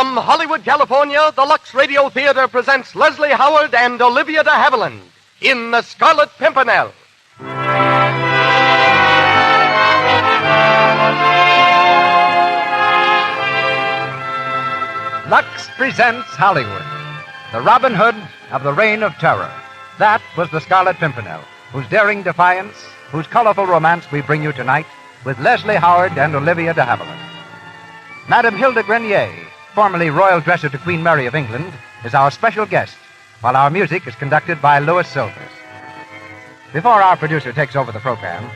From Hollywood, California, the Lux Radio Theater presents Leslie Howard and Olivia de Havilland in The Scarlet Pimpernel. Lux presents Hollywood, the Robin Hood of the Reign of Terror. That was the Scarlet Pimpernel, whose daring defiance, whose colorful romance we bring you tonight with Leslie Howard and Olivia de Havilland. Madame Hilda Grenier, formerly royal dresser to Queen Mary of England, is our special guest, while our music is conducted by Louis Silvers. Before our producer takes over the program,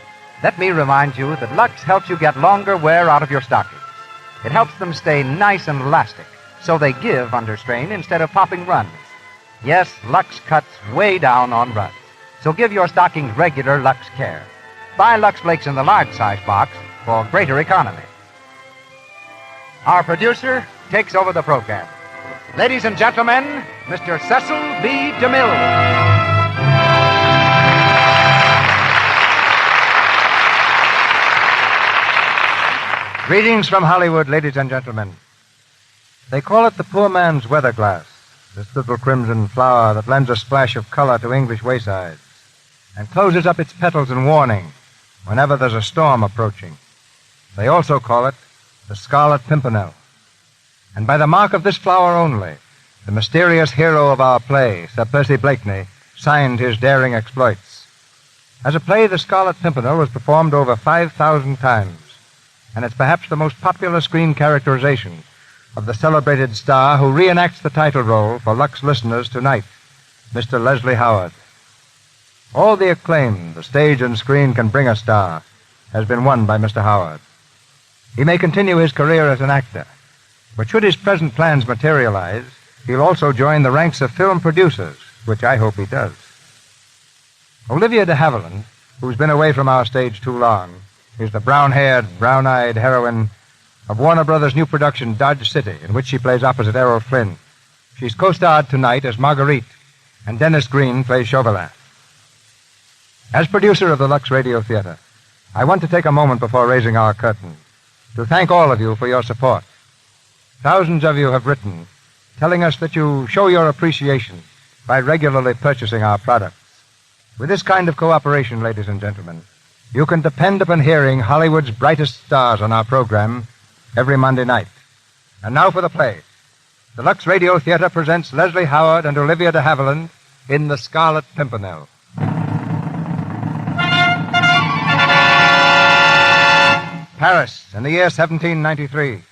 let me remind you that Lux helps you get longer wear out of your stockings. It helps them stay nice and elastic, so they give under strain instead of popping runs. Yes, Lux cuts way down on runs, so give your stockings regular Lux care. Buy Lux Flakes in the large size box for greater economy. Our producer takes over the program. Ladies and gentlemen, Mr. Cecil B. DeMille. Greetings from Hollywood, ladies and gentlemen. They call it the poor man's weather glass, this little crimson flower that lends a splash of color to English waysides and closes up its petals in warning whenever there's a storm approaching. They also call it the Scarlet Pimpernel. And by the mark of this flower only, the mysterious hero of our play, Sir Percy Blakeney, signed his daring exploits. As a play, the Scarlet Pimpernel was performed over 5,000 times, and it's perhaps the most popular screen characterization of the celebrated star who reenacts the title role for Lux listeners tonight, Mr. Leslie Howard. All the acclaim the stage and screen can bring a star has been won by Mr. Howard. He may continue his career as an actor, but should his present plans materialize, he'll also join the ranks of film producers, which I hope he does. Olivia de Havilland, who's been away from our stage too long, is the brown-haired, brown-eyed heroine of Warner Brothers' new production, Dodge City, in which she plays opposite Errol Flynn. She's co-starred tonight as Marguerite, and Dennis Green plays Chauvelin. As producer of the Lux Radio Theater, I want to take a moment before raising our curtain to thank all of you for your support. Thousands of you have written, telling us that you show your appreciation by regularly purchasing our products. With this kind of cooperation, ladies and gentlemen, you can depend upon hearing Hollywood's brightest stars on our program every Monday night. And now for the play. The Lux Radio Theater presents Leslie Howard and Olivia de Havilland in The Scarlet Pimpernel. Paris, in the year 1793.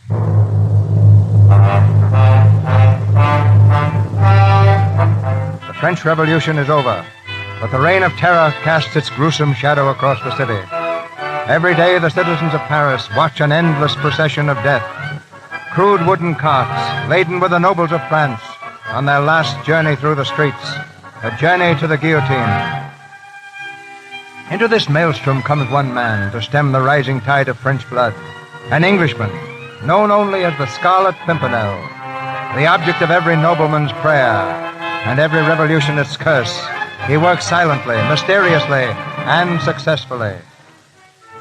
The French Revolution is over, but the reign of terror casts its gruesome shadow across the city. Every day the citizens of Paris watch an endless procession of death. Crude wooden carts, laden with the nobles of France, on their last journey through the streets, a journey to the guillotine. Into this maelstrom comes one man to stem the rising tide of French blood, an Englishman, known only as the Scarlet Pimpernel, the object of every nobleman's prayer and every revolutionist's curse. He works silently, mysteriously, and successfully.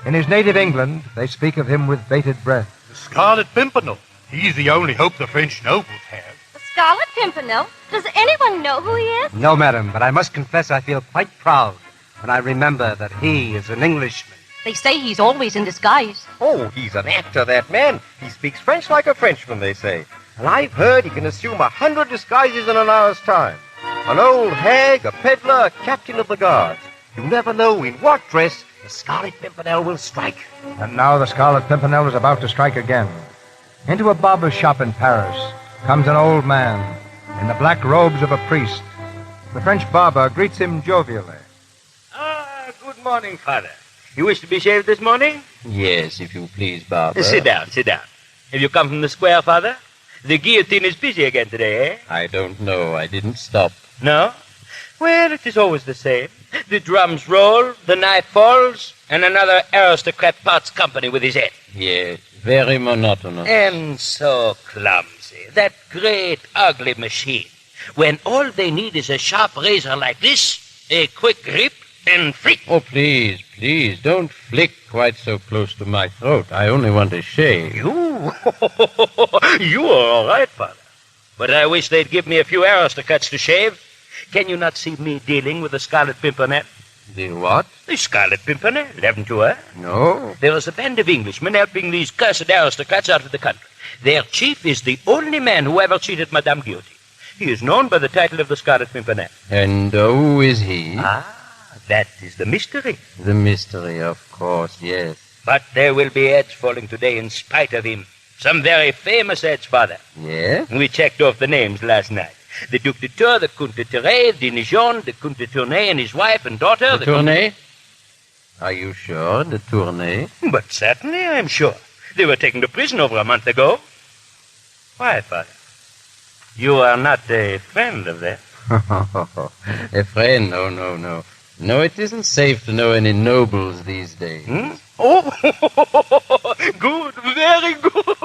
In his native England, they speak of him with bated breath. The Scarlet Pimpernel. He's the only hope the French nobles have. The Scarlet Pimpernel? Does anyone know who he is? No, madam, but I must confess I feel quite proud when I remember that he is an Englishman. They say he's always in disguise. Oh, he's an actor, that man. He speaks French like a Frenchman, they say. And I've heard he can assume 100 disguises in an hour's time. An old hag, a peddler, a captain of the guards. You never know in what dress the Scarlet Pimpernel will strike. And now the Scarlet Pimpernel is about to strike again. Into a barber's shop in Paris comes an old man in the black robes of a priest. The French barber greets him jovially. Good morning, Father. You wish to be shaved this morning? Yes, if you please, Barber. Sit down. Have you come from the square, Father? The guillotine is busy again today, eh? I don't know. I didn't stop. No? Well, it is always the same. The drums roll, the knife falls, and another aristocrat parts company with his head. Yes, very monotonous. And so clumsy. That great, ugly machine. When all they need is a sharp razor like this, a quick grip, and flick. Oh, please, please, don't flick quite so close to my throat. I only want a shave. You? You are all right, Father. But I wish they'd give me a few aristocrats to shave. Can you not see me dealing with the Scarlet Pimpernel? The what? The Scarlet Pimpernel, haven't you heard? No. There is a band of Englishmen helping these cursed aristocrats out of the country. Their chief is the only man who ever cheated Madame Guilty. He is known by the title of the Scarlet Pimpernel. And who is he? That is the mystery. The mystery, of course, yes. But there will be heads falling today in spite of him. Some very famous heads, Father. Yes? We checked off the names last night. The Duc de Tours, the Comte de Terray, de Nijon, the Comte de Tournay and his wife and daughter. The Tournay? Are you sure, the Tournay? But certainly I am sure. They were taken to prison over a month ago. Why, Father? You are not a friend of theirs? A friend? No, no, no. No, it isn't safe to know any nobles these days. Oh, good, very good.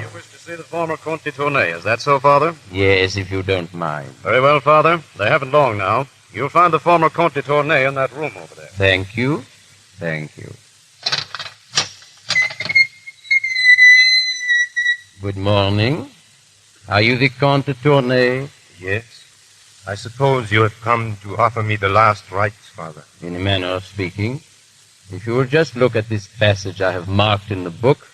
You wish to see the former Comte de Tournay, is that so, Father? Yes, if you don't mind. Very well, Father. They haven't long now. You'll find the former Comte de Tournay in that room over there. Thank you. Thank you. Good morning. Are you the Comte de Tournay? Yes. I suppose you have come to offer me the last rites, Father. In a manner of speaking. If you will just look at this passage I have marked in the book,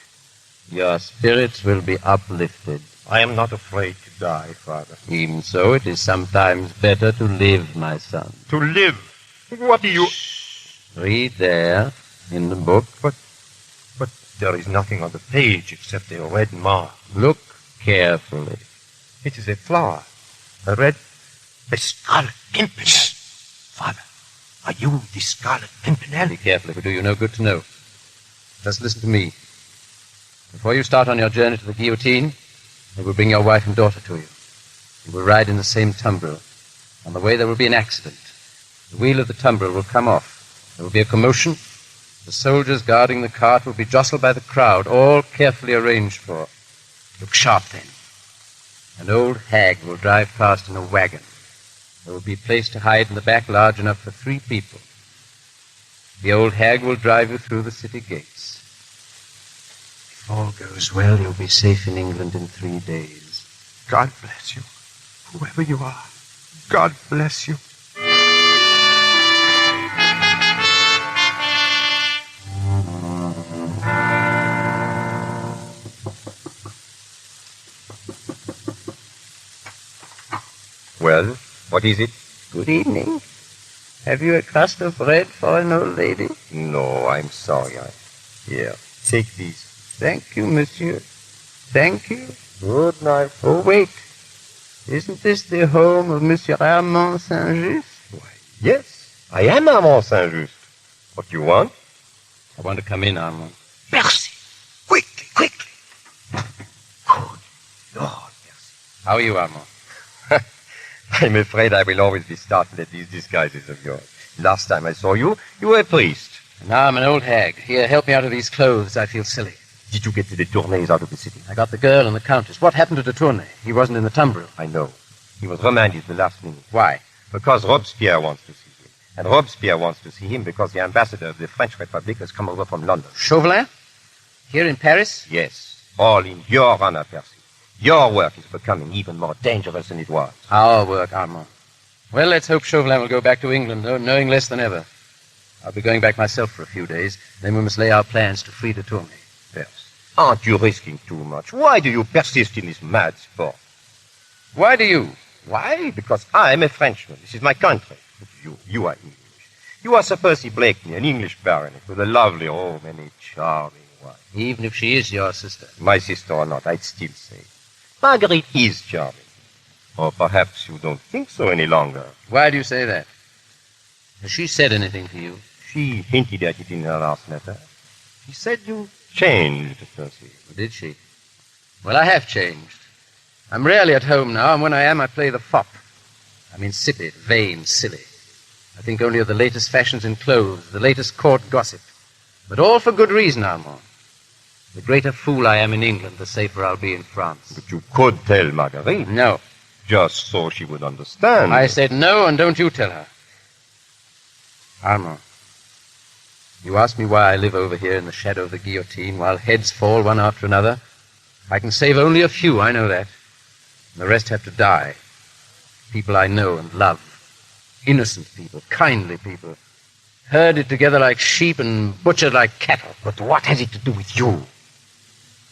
your spirits will be uplifted. I am not afraid to die, Father. Even so, it is sometimes better to live, my son. To live? What do you... Read there, in the book. But there is nothing on the page except a red mark. Look carefully. It is a flower. A Scarlet Pimpernel. Father, are you the Scarlet Pimpernel? Be careful, it will do you no good to know. Just listen to me. Before you start on your journey to the guillotine, I will bring your wife and daughter to you. You will ride in the same tumbril. On the way there will be an accident. The wheel of the tumbril will come off. There will be a commotion. The soldiers guarding the cart will be jostled by the crowd, all carefully arranged for. Look sharp then. An old hag will drive past in a wagon. There will be a place to hide in the back large enough for 3 people. The old hag will drive you through the city gates. If all goes well, you'll be safe in England in 3 days. God bless you. Whoever you are, God bless you. Well, what is it? Good evening. Have you a crust of bread for an old lady? No, I'm sorry. Here, take these. Thank you, monsieur. Thank you. Good night. Oh, wait. Isn't this the home of Monsieur Armand Saint-Just? Why, yes, I am Armand Saint-Just. What do you want? I want to come in, Armand. Merci. Quickly, quickly. Good Lord, merci. How are you, Armand? I'm afraid I will always be startled at these disguises of yours. Last time I saw you, you were a priest. Now I'm an old hag. Here, help me out of these clothes. I feel silly. Did you get to the Tournays out of the city? I got the girl and the countess. What happened to de Tournay? He wasn't in the tumbril. I know. He was remanded the last minute. Why? Because Robespierre wants to see him. And Robespierre wants to see him because the ambassador of the French Republic has come over from London. Chauvelin? Here in Paris? Yes. All in your honor, Percy. Your work is becoming even more dangerous than it was. Our work, Armand. Well, let's hope Chauvelin will go back to England, knowing less than ever. I'll be going back myself for a few days. Then we must lay our plans to free de Tournay. Percy, aren't you risking too much? Why do you persist in this mad sport? Why do you? Why? Because I'm a Frenchman. This is my country. But you are English. You are Sir Percy Blakeney, an English baronet with a lovely home and a charming wife. Even if she is your sister. My sister or not, I'd still say Marguerite is charming. Or perhaps you don't think so any longer. Why do you say that? Has she said anything to you? She hinted at it in her last letter. She said you changed, Percy. Did she? Well, I have changed. I'm rarely at home now, and when I am, I play the fop. I'm insipid, vain, silly. I think only of the latest fashions in clothes, the latest court gossip. But all for good reason, Armand. The greater fool I am in England, the safer I'll be in France. But you could tell Marguerite. No. Just so she would understand. I said no, and don't you tell her. Armand, you ask me why I live over here in the shadow of the guillotine while heads fall one after another. I can save only a few, I know that. And the rest have to die. People I know and love. Innocent people, kindly people. Herded together like sheep and butchered like cattle. But what has it to do with you?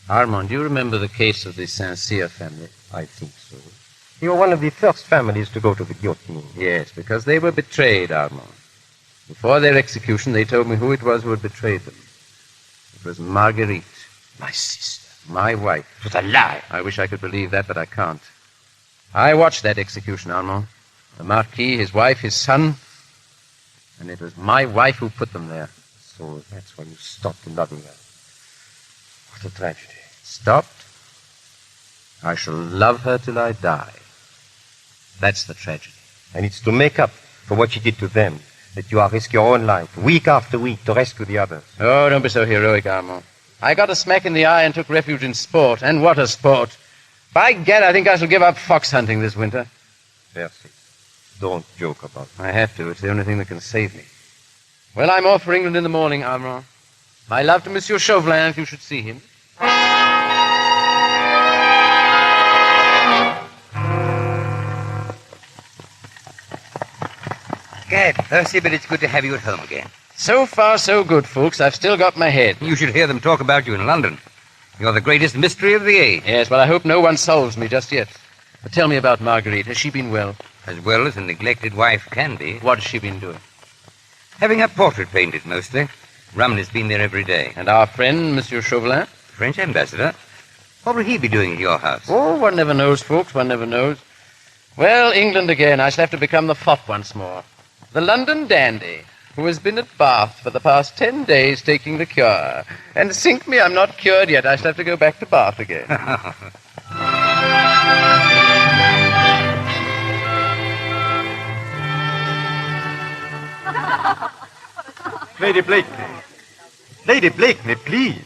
Armand, do you remember the case of the Saint-Cyr family? I think so. You were one of the first families to go to the guillotine. Yes, because they were betrayed, Armand. Before their execution, they told me who it was who had betrayed them. It was Marguerite. My sister. My wife. It was a lie. I wish I could believe that, but I can't. I watched that execution, Armand. The Marquis, his wife, his son. And it was my wife who put them there. So that's when you stopped loving her. What a tragedy. Stopped? I shall love her till I die. That's the tragedy. And it's to make up for what she did to them that you are risk your own life, week after week, to rescue the others. Oh, don't be so heroic, Armand. I got a smack in the eye and took refuge in sport. And what a sport. By gad, I think I shall give up fox hunting this winter. Percy, don't joke about it. I have to. It's the only thing that can save me. Well, I'm off for England in the morning, Armand. My love to Monsieur Chauvelin, if you should see him. Gad, Percy, but it's good to have you at home again. So far, so good, folks. I've still got my head. You should hear them talk about you in London. You're the greatest mystery of the age. Yes, well, I hope no one solves me just yet. But tell me about Marguerite. Has she been well? As well as a neglected wife can be. What has she been doing? Having her portrait painted, mostly. Rumney's been there every day. And our friend, Monsieur Chauvelin? French ambassador. What will he be doing at your house? Oh, one never knows, folks. One never knows. Well, England again. I shall have to become the fop once more. The London dandy, who has been at Bath for the past 10 days taking the cure. And sink me, I'm not cured yet. I shall have to go back to Bath again. Lady Blakeney. Lady Blakeney, please.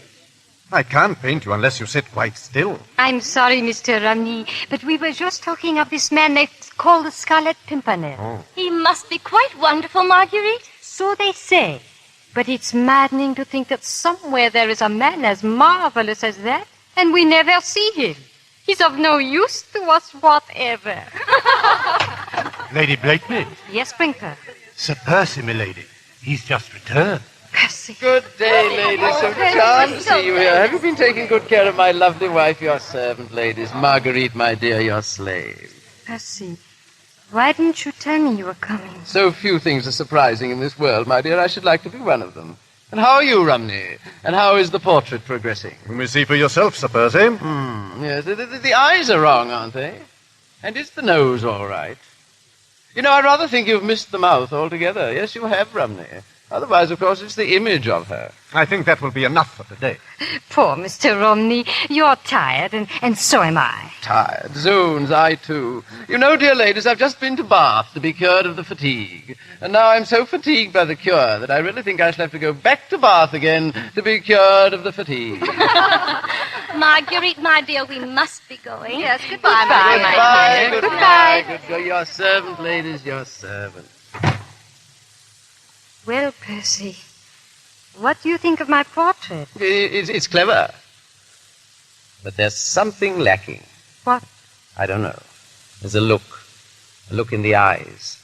I can't paint you unless you sit quite still. I'm sorry, Mr. Romney, but we were just talking of this man they call the Scarlet Pimpernel. Oh. He must be quite wonderful, Marguerite. So they say. But it's maddening to think that somewhere there is a man as marvelous as that, and we never see him. He's of no use to us whatever. Lady Blakeney. Yes, Sprinkler. Sir Percy, milady. He's just returned. Percy. Good day, ladies. So charmed to see you here. Have you been taking good care of my lovely wife, your servant, ladies? Marguerite, my dear, your slave. Percy, why didn't you tell me you were coming? So few things are surprising in this world, my dear. I should like to be one of them. And how are you, Rumney? And how is the portrait progressing? You may see for yourself, Sir Percy. Yes, the eyes are wrong, aren't they? And is the nose all right? You know, I rather think you've missed the mouth altogether. Yes, you have, Rumney. Otherwise, of course, it's the image of her. I think that will be enough for today. Poor Mr. Romney. You're tired, and so am I. Tired. Zoons, I too. You know, dear ladies, I've just been to Bath to be cured of the fatigue. And now I'm so fatigued by the cure that I really think I shall have to go back to Bath again to be cured of the fatigue. Marguerite, my dear, we must be going. Yes, goodbye, my dear. Goodbye. Goodbye. Your servant, ladies, your servant. Well, Percy, what do you think of my portrait? It's clever. But there's something lacking. What? I don't know. There's a look in the eyes.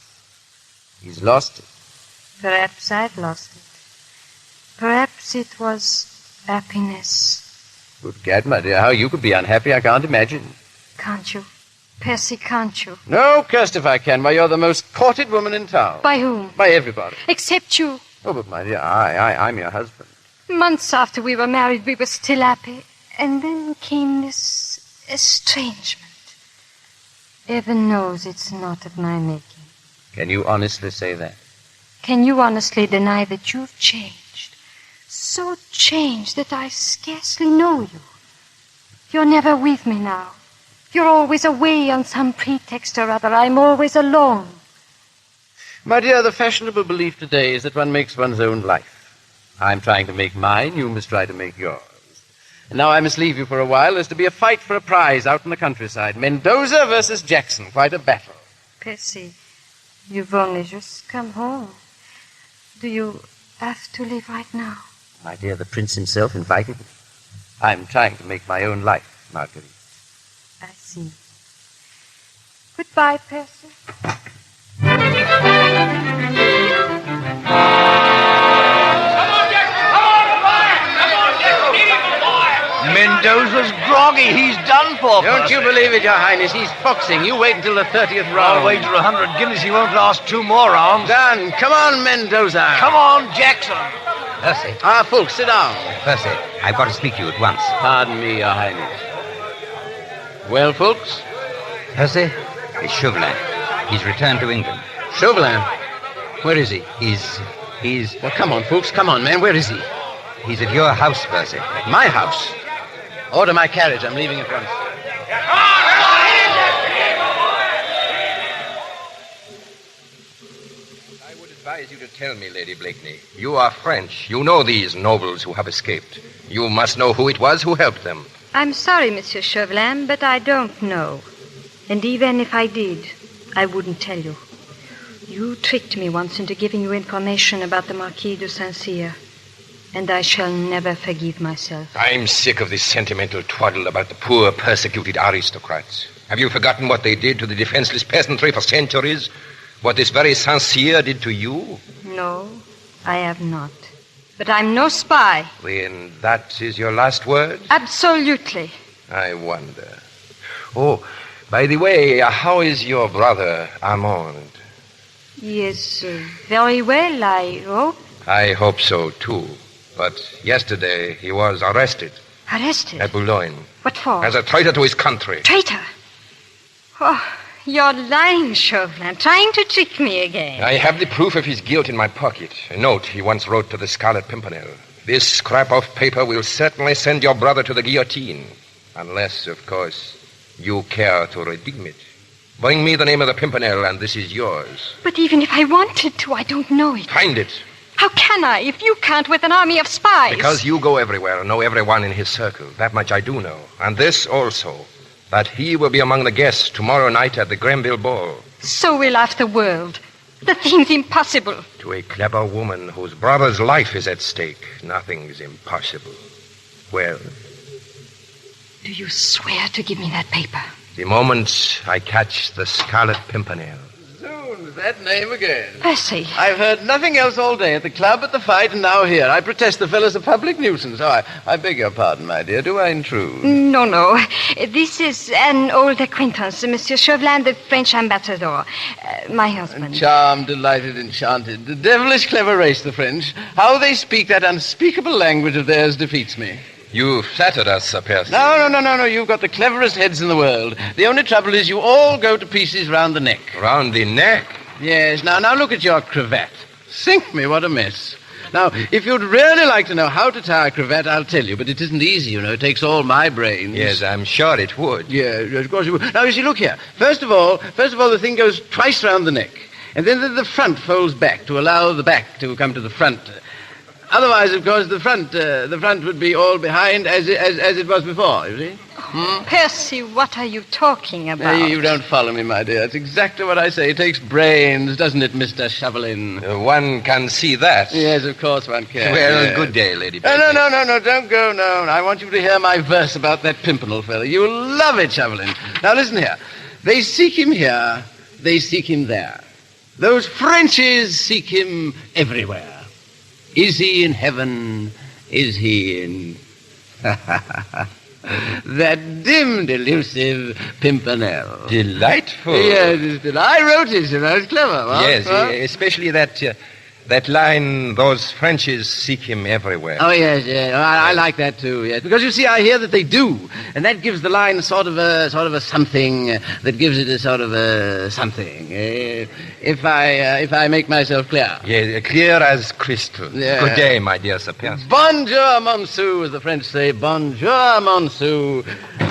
He's lost it. Perhaps I've lost it. Perhaps it was happiness. Good gad, my dear, how you could be unhappy, I can't imagine. Can't you? Percy, can't you? No, cursed if I can. Why, you're the most courted woman in town. By whom? By everybody. Except you. Oh, but my dear, I'm your husband. Months after we were married, we were still happy. And then came this estrangement. Heaven knows it's not of my making. Can you honestly say that? Can you honestly deny that you've changed? So changed that I scarcely know you. You're never with me now. You're always away on some pretext or other. I'm always alone. My dear, the fashionable belief today is that one makes one's own life. I'm trying to make mine, you must try to make yours. Now I must leave you for a while. There's to be a fight for a prize out in the countryside. Mendoza versus Jackson. Quite a battle. Percy, you've only just come home. Do you have to leave right now? My dear, the prince himself invited me. I'm trying to make my own life, Marguerite. I see. Goodbye, Percy. Mendoza's groggy. He's done for. Don't you believe it, Your Highness. He's foxing. You wait until the 30th round. I'll wager 100 guineas he won't last 2 more rounds. Done. Come on, Mendoza. Come on, Jackson. Percy. Fulks, sit down. Percy, I've got to speak to you at once. Pardon me, Your Highness. Well, Fulks? Percy, it's Chauvelin. He's returned to England. Chauvelin? Where is he? He's... Well, come on, Fulks. Come on, man. Where is he? He's at your house, Percy. My house? Order my carriage. I'm leaving at once. I would advise you to tell me, Lady Blakeney. You are French. You know these nobles who have escaped. You must know who it was who helped them. I'm sorry, Monsieur Chauvelin, but I don't know. And even if I did, I wouldn't tell you. You tricked me once into giving you information about the Marquis de Saint-Cyr. And I shall never forgive myself. I'm sick of this sentimental twaddle about the poor, persecuted aristocrats. Have you forgotten what they did to the defenseless peasantry for centuries? What this very Saint-Cyr did to you? No, I have not. But I'm no spy. Then that is your last word? Absolutely. I wonder. Oh, by the way, how is your brother, Armand? He is very well, I hope. I hope so, too. But yesterday he was arrested. Arrested? At Boulogne. What for? As a traitor to his country. Traitor? Oh, you're lying, Chauvelin, trying to trick me again. I have the proof of his guilt in my pocket. A note he once wrote to the Scarlet Pimpernel. This scrap of paper will certainly send your brother to the guillotine. Unless, of course, you care to redeem it. Bring me the name of the Pimpernel, and this is yours. But even if I wanted to, I don't know it. Find it. How can I, if you can't with an army of spies? Because you go everywhere and know everyone in his circle. That much I do know. And this also, that he will be among the guests tomorrow night at the Grenville Ball. So will half the world. The thing's impossible. To a clever woman whose brother's life is at stake, nothing's impossible. Well? Do you swear to give me that paper? The moment I catch the Scarlet Pimpernel. Zoons, that name again. Percy. I've heard nothing else all day, at the club, at the fight, and now here. I protest the fellow's a public nuisance. Oh, I beg your pardon, my dear. Do I intrude? No. This is an old acquaintance, Monsieur Chauvelin, the French ambassador. My husband. Charmed, delighted, enchanted. The devilish clever race, the French. How they speak that unspeakable language of theirs defeats me. You flattered us, Sir Percy. No. You've got the cleverest heads in the world. The only trouble is you all go to pieces round the neck. Round the neck? Yes. Now look at your cravat. Sink me, what a mess. Now, if you'd really like to know how to tie a cravat, I'll tell you. But it isn't easy, you know. It takes all my brains. Yes, I'm sure it would. Yeah, of course it would. Now, you see, look here. First of all, the thing goes twice round the neck. And then the front folds back to allow the back to come to the front. Otherwise, of course, the front would be all behind as it was before, you see? Percy, what are you talking about? You don't follow me, my dear. It's exactly what I say. It takes brains, doesn't it, Mr. Chauvelin? One can see that. Yes, of course one can. Well, yes. Good day, Lady Blakeney. No, don't go, no. I want you to hear my verse about that Pimpernel fellow. You'll love it, Chauvelin. Now, listen here. They seek him here, they seek him there. Those Frenchies seek him everywhere. Is he in heaven? Is he in... that dim, delusive Pimpernel. Delightful. Yes, I wrote it, you know. It's clever. Huh? Yes, especially that line, those Frenchies seek him everywhere. Oh, yes. I like that, too, yes. Because, you see, I hear that they do. And that gives the line sort of a something that gives it a sort of a something. If I make myself clear. Yes, clear as crystal. Yeah. Good day, my dear Sir Percy. Bonjour, monsieur, as the French say. Bonjour, monsieur.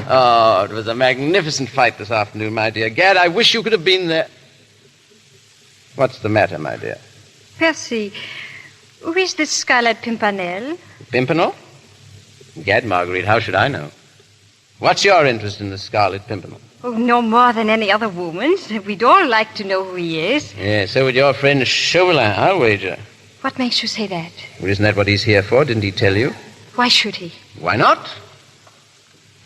Oh, it was a magnificent fight this afternoon, my dear. Gad, I wish you could have been there. What's the matter, my dear? Percy, who is this Scarlet Pimpernel? Pimpernel? Gad, Marguerite, how should I know? What's your interest in the Scarlet Pimpernel? Oh, no more than any other woman's. We'd all like to know who he is. Yeah, so would your friend Chauvelin, I'll wager. What makes you say that? Well, isn't that what he's here for? Didn't he tell you? Why should he? Why not?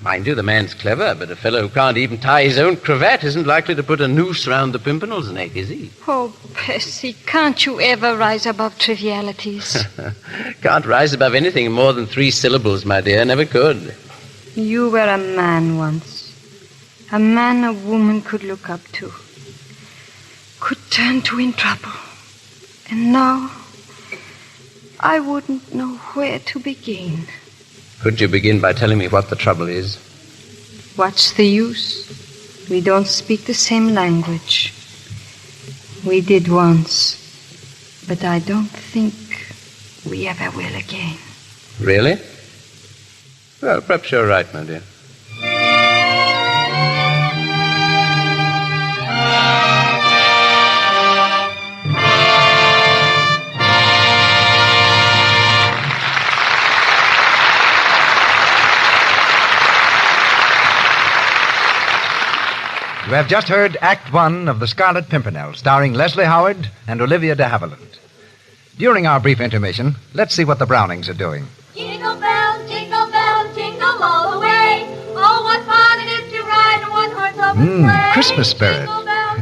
Mind you, the man's clever, but a fellow who can't even tie his own cravat isn't likely to put a noose round the Pimpernel's neck, is he? Oh, Percy, can't you ever rise above trivialities? Can't rise above anything more than 3 syllables, my dear. Never could. You were a man once. A man a woman could look up to. Could turn to in trouble. And now, I wouldn't know where to begin. Couldn't you begin by telling me what the trouble is? What's the use? We don't speak the same language. We did once, but I don't think we ever will again. Really? Well, perhaps you're right, my dear. You have just heard Act One of The Scarlet Pimpernel, starring Leslie Howard and Olivia de Havilland. During our brief intermission, let's see what the Brownings are doing. Jingle bells, jingle all the way. Oh, what fun it is to ride in one-horse open sleigh. Christmas spirit.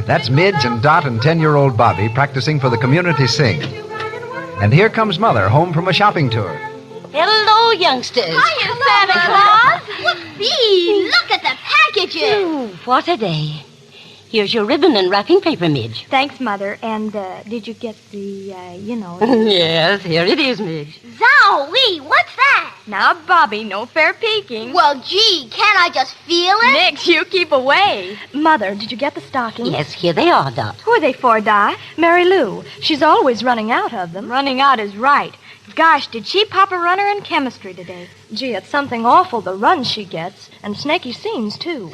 That's Midge and Dot and 10-year-old Bobby practicing for the community sing. And here comes Mother, home from a shopping tour. Hello, youngsters. Hiya, Santa Claus. Whoopee, look at the packages. Ooh, what a day. Here's your ribbon and wrapping paper, Midge. Thanks, Mother. And did you get the, Yes, here it is, Midge. Zowie, what's that? Now, Bobby, no fair peeking. Well, gee, can't I just feel it? Nix, you keep away. Mother, did you get the stockings? Yes, here they are, Dot. Who are they for, Di? Mary Lou. She's always running out of them. Running out is right. Gosh, did she pop a runner in chemistry today? Gee, it's something awful, the runs she gets. And snaky scenes, too.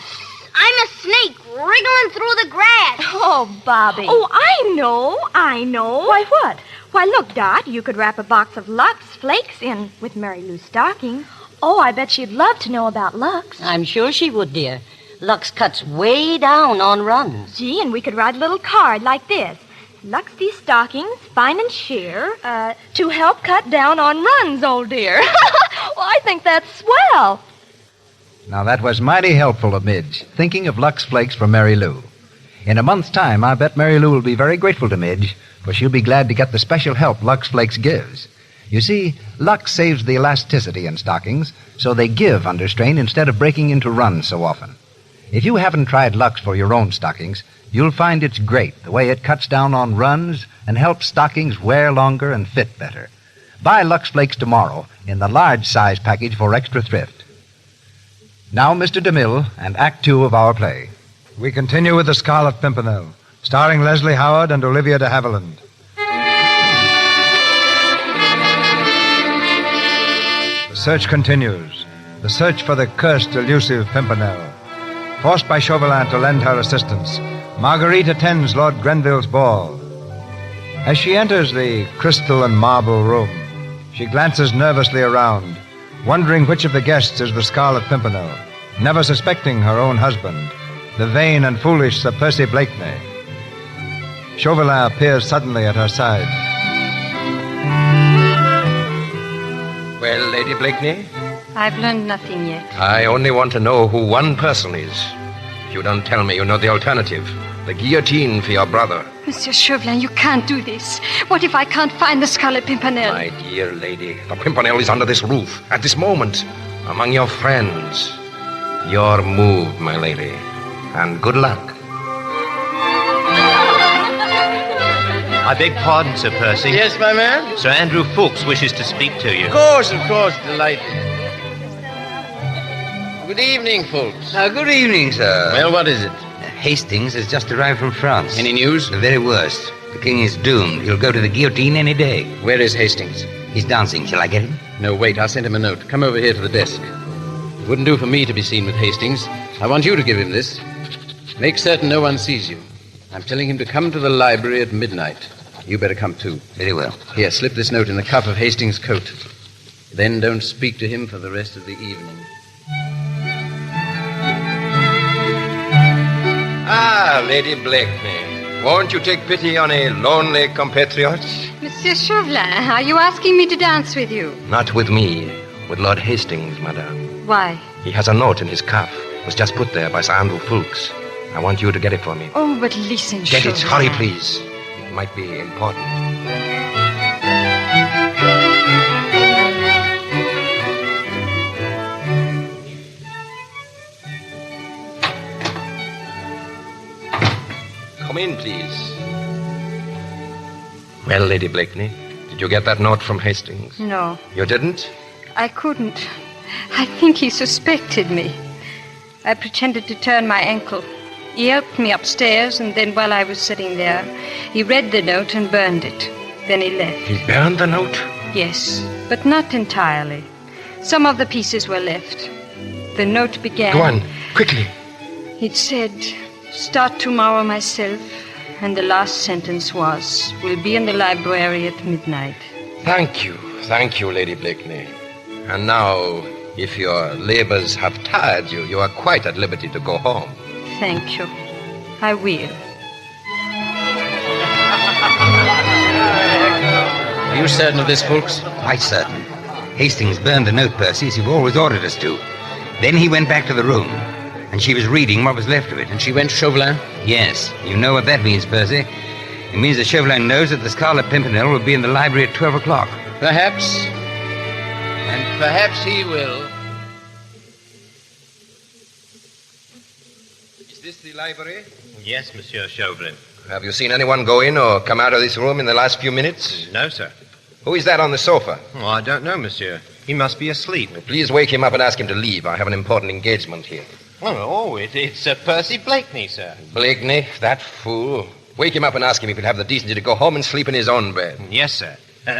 I'm a snake wriggling through the grass. Oh, Bobby. Oh, I know. Why, what? Why, look, Dot, you could wrap a box of Lux Flakes in with Mary Lou's stocking. Oh, I bet she'd love to know about Lux. I'm sure she would, dear. Lux cuts way down on runs. Gee, and we could write a little card like this. Lux these stockings, fine and sheer, to help cut down on runs, old dear. Well, I think that's swell. Now, that was mighty helpful of Midge, thinking of Lux Flakes for Mary Lou. In a month's time, I bet Mary Lou will be very grateful to Midge, for she'll be glad to get the special help Lux Flakes gives. You see, Lux saves the elasticity in stockings, so they give under strain instead of breaking into runs so often. If you haven't tried Lux for your own stockings, you'll find it's great, the way it cuts down on runs and helps stockings wear longer and fit better. Buy Lux Flakes tomorrow in the large size package for extra thrift. Now, Mr. DeMille and Act Two of our play. We continue with The Scarlet Pimpernel, starring Leslie Howard and Olivia de Havilland. The search continues. The search for the cursed, elusive Pimpernel. Forced by Chauvelin to lend her assistance, Marguerite attends Lord Grenville's ball. As she enters the crystal and marble room, she glances nervously around, wondering which of the guests is the Scarlet Pimpernel, never suspecting her own husband, the vain and foolish Sir Percy Blakeney. Chauvelin appears suddenly at her side. Well, Lady Blakeney? I've learned nothing yet. I only want to know who one person is. If you don't tell me, you know the alternative. The guillotine for your brother. Monsieur Chauvelin, you can't do this. What if I can't find the Scarlet Pimpernel? My dear lady, the Pimpernel is under this roof, at this moment, among your friends. Your move, my lady. And good luck. I beg pardon, Sir Percy. Yes, my man? Sir Andrew Fawkes wishes to speak to you. Of course, delighted. Good evening, Fawkes. Good evening, sir. Well, what is it? Hastings has just arrived from France. Any news? The very worst. The king is doomed. He'll go to the guillotine any day. Where is Hastings? He's dancing. Shall I get him? No, wait. I'll send him a note. Come over here to the desk. It wouldn't do for me to be seen with Hastings. I want you to give him this. Make certain no one sees you. I'm telling him to come to the library at midnight. You better come, too. Very well. Here, slip this note in the cuff of Hastings' coat. Then don't speak to him for the rest of the evening. Ah, Lady Blakeney. Won't you take pity on a lonely compatriot? Monsieur Chauvelin, are you asking me to dance with you? Not with me. With Lord Hastings, madame. Why? He has a note in his cuff. It was just put there by Sir Andrew Fulks. I want you to get it for me. Oh, but listen, Get it. Chauvelin. Hurry, please. It might be important. Come in, please. Well, Lady Blakeney, did you get that note from Hastings? No, You didn't? I couldn't. I think he suspected me. I pretended to turn my ankle. He helped me upstairs, and then while I was sitting there, he read the note and burned it. Then he left. He burned the note? Yes, but not entirely. Some of the pieces were left. The note began... Go on, quickly. It said, "Start tomorrow myself," and the last sentence was, "Will be in the library at midnight." Thank you, Lady Blakeney. And now, if your labors have tired you, you are quite at liberty to go home. Thank you. I will. Are you certain of this, Fulks? Quite certain. Hastings burned the note, Percy, as you've always ordered us to. Then he went back to the room, and she was reading what was left of it. And she went to Chauvelin? Yes. You know what that means, Percy. It means that Chauvelin knows that the Scarlet Pimpernel will be in the library at 12 o'clock. Perhaps. And perhaps he will. Is this the library? Yes, Monsieur Chauvelin. Have you seen anyone go in or come out of this room in the last few minutes? No, sir. Who is that on the sofa? Oh, I don't know, monsieur. He must be asleep. Please wake him up and ask him to leave. I have an important engagement here. It's Percy Blakeney, sir. Blakeney, that fool. Wake him up and ask him if he'll have the decency to go home and sleep in his own bed. Yes, sir.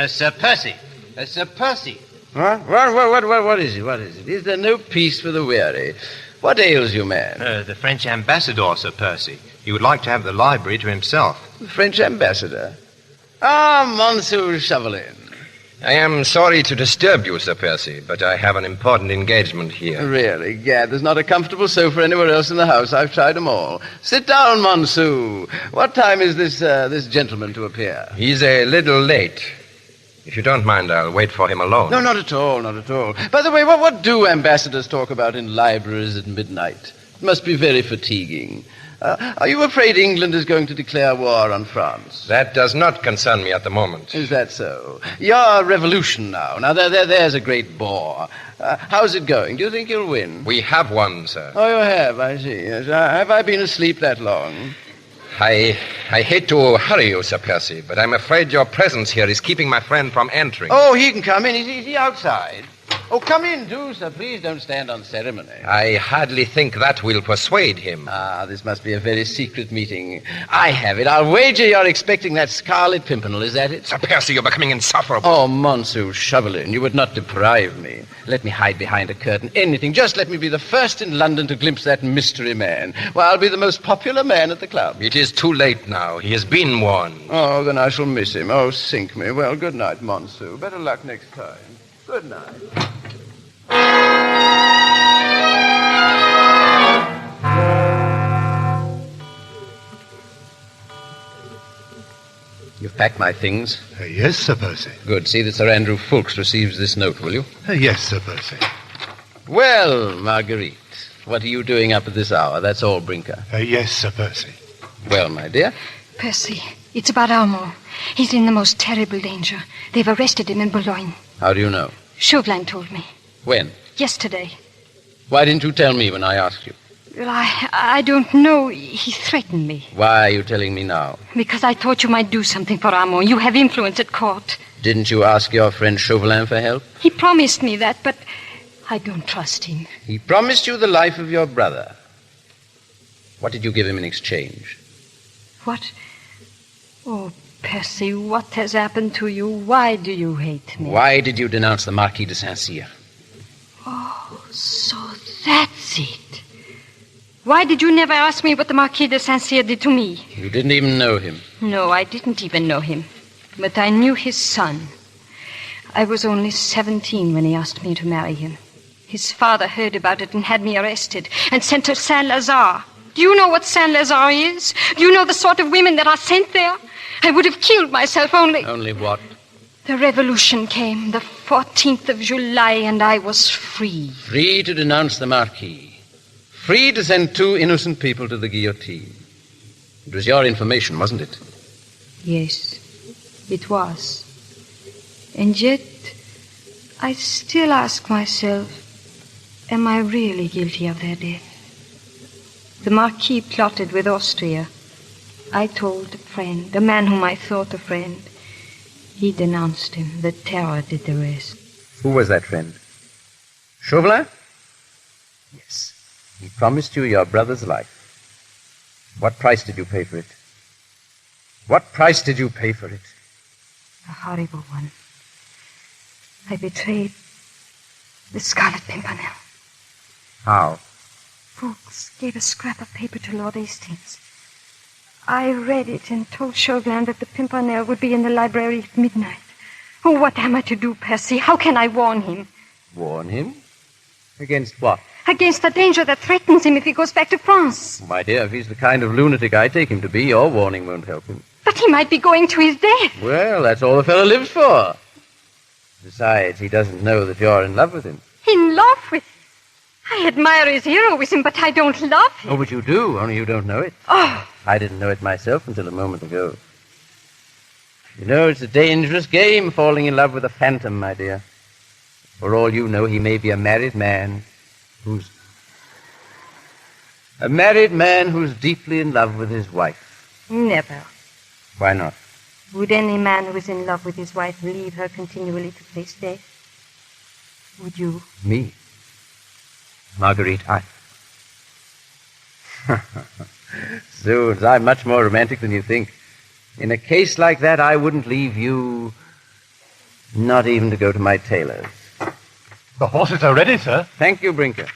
Sir Percy. Sir Percy. What is it? What is it? Is there no peace for the weary? What ails you, man? The French ambassador, Sir Percy. He would like to have the library to himself. The French ambassador? Ah, Monsieur Chauvelin. I am sorry to disturb you, Sir Percy, but I have an important engagement here. Really, Gad, there's not a comfortable sofa anywhere else in the house. I've tried them all. Sit down, Monsieur. What time is this gentleman to appear? He's a little late. If you don't mind, I'll wait for him alone. No, not at all, not at all. By the way, what do ambassadors talk about in libraries at midnight? It must be very fatiguing. Are you afraid England is going to declare war on France? That does not concern me at the moment. Is that so? Your revolution now. Now, there's a great bore. How's it going? Do you think you'll win? We have won, sir. Oh, you have, I see. Yes. Have I been asleep that long? I hate to hurry you, Sir Percy, but I'm afraid your presence here is keeping my friend from entering. Oh, he can come in. Is he outside? Oh, come in, do, sir. Please don't stand on ceremony. I hardly think that will persuade him. Ah, this must be a very secret meeting. I have it. I'll wager you're expecting that Scarlet Pimpernel. Is that it? Sir Percy, you're becoming insufferable. Oh, Monsieur Chauvelin, you would not deprive me. Let me hide behind a curtain. Anything. Just let me be the first in London to glimpse that mystery man. Well, I'll be the most popular man at the club. It is too late now. He has been warned. Oh, then I shall miss him. Oh, sink me. Well, good night, Monsieur. Better luck next time. Good night. You've packed my things? Yes, Sir Percy. Good. See that Sir Andrew Fulks receives this note, will you? Yes, Sir Percy. Well, Marguerite, what are you doing up at this hour? That's all, Brinker. Yes, Sir Percy. Well, my dear? Percy, it's about Armand. He's in the most terrible danger. They've arrested him in Boulogne. How do you know? Chauvelin told me. When? Yesterday. Why didn't you tell me when I asked you? Well, I don't know. He threatened me. Why are you telling me now? Because I thought you might do something for Armand. You have influence at court. Didn't you ask your friend Chauvelin for help? He promised me that, but I don't trust him. He promised you the life of your brother. What did you give him in exchange? What? Oh, Percy, what has happened to you? Why do you hate me? Why did you denounce the Marquis de Saint-Cyr? Oh, so that's it. Why did you never ask me what the Marquis de Saint-Cyr did to me? You didn't even know him. No, I didn't even know him. But I knew his son. I was only 17 when he asked me to marry him. His father heard about it and had me arrested and sent to Saint-Lazare. Do you know what Saint-Lazare is? Do you know the sort of women that are sent there? I would have killed myself only... Only what? The revolution came, the 14th of July, and I was free. Free to denounce the Marquis. Free to send 2 innocent people to the guillotine. It was your information, wasn't it? Yes, it was. And yet, I still ask myself, am I really guilty of their death? The Marquis plotted with Austria. I told a friend, a man whom I thought a friend. He denounced him. The terror did the rest. Who was that friend? Chauvelin? Yes. He promised you your brother's life. What price did you pay for it? What price did you pay for it? A horrible one. I betrayed the Scarlet Pimpernel. How? Fuchs gave a scrap of paper to Lord Hastings. I read it and told Chauvelin that the Pimpernel would be in the library at midnight. Oh, what am I to do, Percy? How can I warn him? Warn him? Against what? Against the danger that threatens him if he goes back to France. My dear, if he's the kind of lunatic I take him to be, your warning won't help him. But he might be going to his death. Well, that's all the fellow lives for. Besides, he doesn't know that you're in love with him. In love with him? I admire his heroism, but I don't love him. Oh, but you do, only you don't know it. Oh. I didn't know it myself until a moment ago. You know, it's a dangerous game, falling in love with a phantom, my dear. For all you know, he may be a married man who's deeply in love with his wife. Never. Why not? Would any man who is in love with his wife leave her continually to face death? Would you? Me? Marguerite, I... Zoons, I'm much more romantic than you think. In a case like that, I wouldn't leave you, not even to go to my tailor's. The horses are ready, sir. Thank you, Brinker.